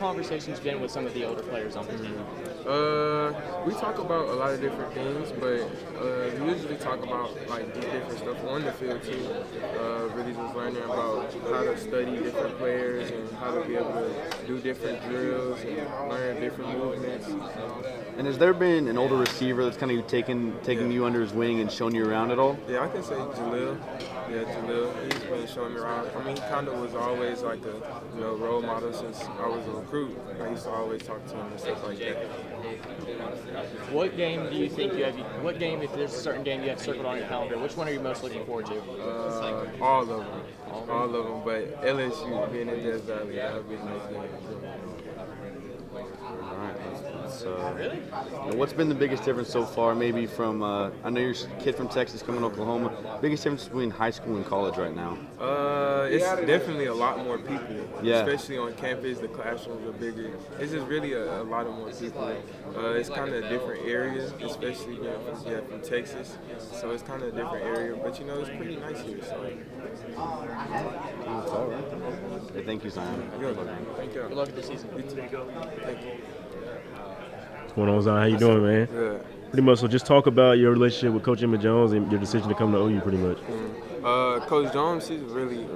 conversations been with some of the older players on the team? We talk about a lot of different things, but we usually talk about like just different stuff on the field too. Really just learning about how to study different players and how to be able to do different drills and learn different movements. And has there been an older receiver that's kind of taking you under his wing and showing you around at all? Yeah, I can say Jalil. Yeah, Jalil. He's been showing me around. I mean, he kind of was always like a role model since I was a recruit. I used to always talk to him and stuff like that. What game do you think you have? What game, if there's a certain game you have circled on your calendar, which one are you most looking forward to? All of them. All of them. But LSU being in Death Valley, that would be a nice game. All right. Really? What's been the biggest difference so far, maybe from, I know you're a kid from Texas coming to Oklahoma, biggest difference between high school and college right now? It's definitely a lot more people, yeah. Especially on campus. The classrooms are bigger. It's just really a lot of more people. It's kind of a different area, especially from Texas. So it's kind of a different area, but it's pretty nice here. So. All right. Hey, thank you, Zion. Good luck. Thank you. Good luck this season. You too. Thank you. What's going on, Zion? How you doing, man? Good. Pretty much. So just talk about your relationship with Coach Emmett Jones and your decision to come to OU, pretty much. Coach Jones, he's really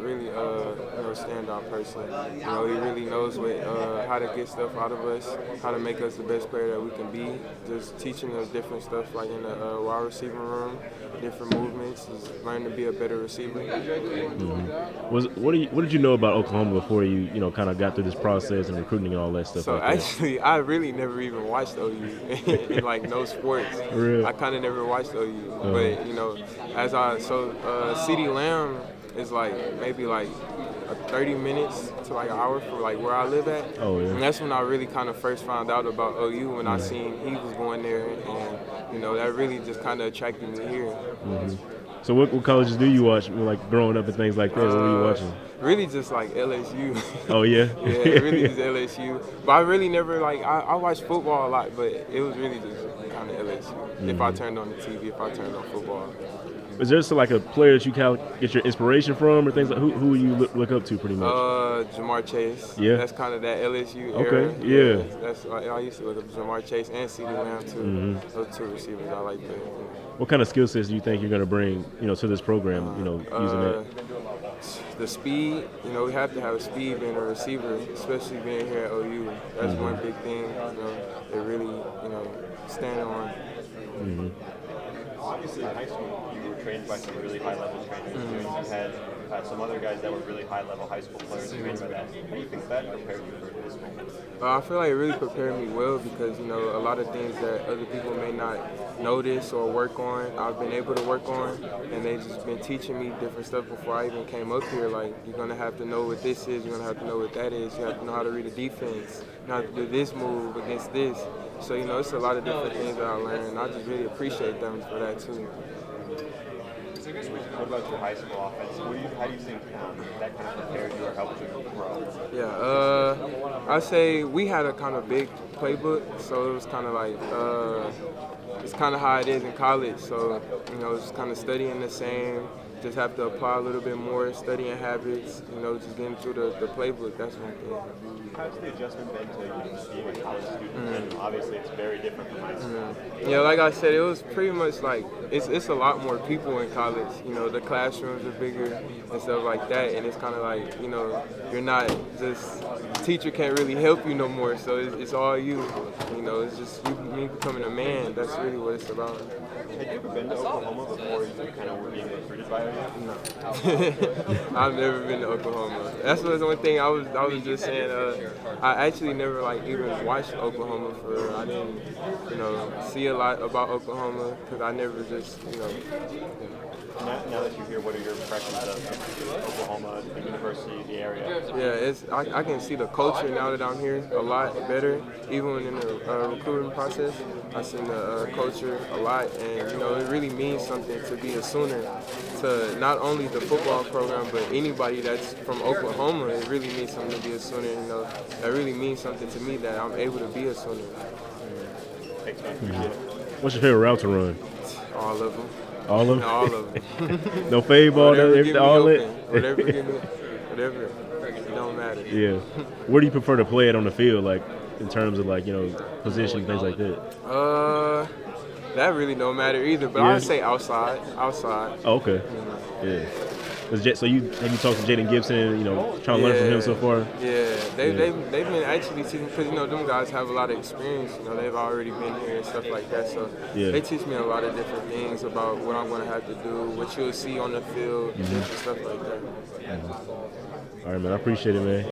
standout person. He really knows how to get stuff out of us, how to make us the best player that we can be. Just teaching us different stuff like in the wide receiver room, different movements, just learning to be a better receiver. Mm-hmm. What did you know about Oklahoma before you kind of got through this process and recruiting and all that stuff? So actually, I really never even watched OU in like no sports. Really? I kind of never watched OU, but CeeDee Lamb is like maybe like 30 minutes to like an hour from like where I live at. Oh yeah. And that's when I really kind of first found out about OU when I seen he was going there, and that really just kind of attracted me here. Mm-hmm. So what colleges do you watch, like growing up and things like that? What were you watching? Really just like LSU. Oh yeah? Yeah, really just LSU. But I really never I watched football a lot, but it was really just kind of LSU. Mm-hmm. If I turned on the TV, if I turned on football. Is there like a player that you kind of get your inspiration from, or things like who you look up to pretty much? Jamar Chase. Yeah. That's kind of that LSU era. Okay. Yeah. That's I used to look up Jamar Chase and CeeDee Lamb too. Mm-hmm. Those two receivers I like that. What kind of skill sets do you think you're going to bring, to this program, using that? The speed, we have to have a speed being a receiver, especially being here at OU. That's one big thing, they really, stand on. Mm-hmm. Obviously, in high school, you were trained by some really high-level trainers. You had some other guys that were really high-level high school players trained by that. How do you think that prepared you for this moment? I feel like it really prepared me well because, a lot of things that other people may not notice or work on, I've been able to work on, and they've just been teaching me different stuff before I even came up here. Like, you're going to have to know what this is, you're going to have to know what that is, you have to know how to read a defense, you have to do this move against this. So, it's a lot of different things that I learned, and I just really appreciate them for that, too. What about your high school offense? How do you think that kind of prepared you or helped you grow? Yeah, I say we had a kind of big playbook, so it was kind of like it's kind of how it is in college. So it's kind of studying the same. Just have to apply a little bit more, studying habits. Just getting through the playbook. That's one thing. How's the adjustment been to being a college student? And obviously, it's very different from high school. Yeah, like I said, it was pretty much like it's a lot more people in college. The classrooms are bigger and stuff like that, and it's kind of like you're not just the teacher can't really help you no more. So it's all you. It's just me becoming a man. That's really what it's about. Had you ever been to Oklahoma before you kind of were being recruited by OU? No. I've never been to Oklahoma. That's the one thing I was just saying. I actually never even watched Oklahoma I didn't see a lot about Oklahoma because I never just Now that you're here, what are your impressions of Oklahoma, the university, the area? Yeah, I can see the culture now that I'm here a lot better. Even in the recruiting process, I've seen the culture a lot, and it really means something to be a Sooner. To not only the football program, but anybody that's from Oklahoma, it really means something to be a Sooner. That really means something to me that I'm able to be a Sooner. Thanks, man. Appreciate it. What's your favorite route to run? All of them. All of them? All of them. No fade ball, everything, all it. Whatever, give me, whatever. don't matter. Yeah. Where do you prefer to play it on the field, like in terms of like position, things like that? That really don't matter either. But Yeah. I'd say outside. Outside. Oh, okay. Yeah. So have you talked to Jaden Gibson? Trying to learn from him so far. Yeah, they've been actually teaching, because them guys have a lot of experience. They've already been here and stuff like that. So Yeah. they teach me a lot of different things about what I'm gonna have to do, what you'll see on the field, different stuff like that. All right, man. I appreciate it, man.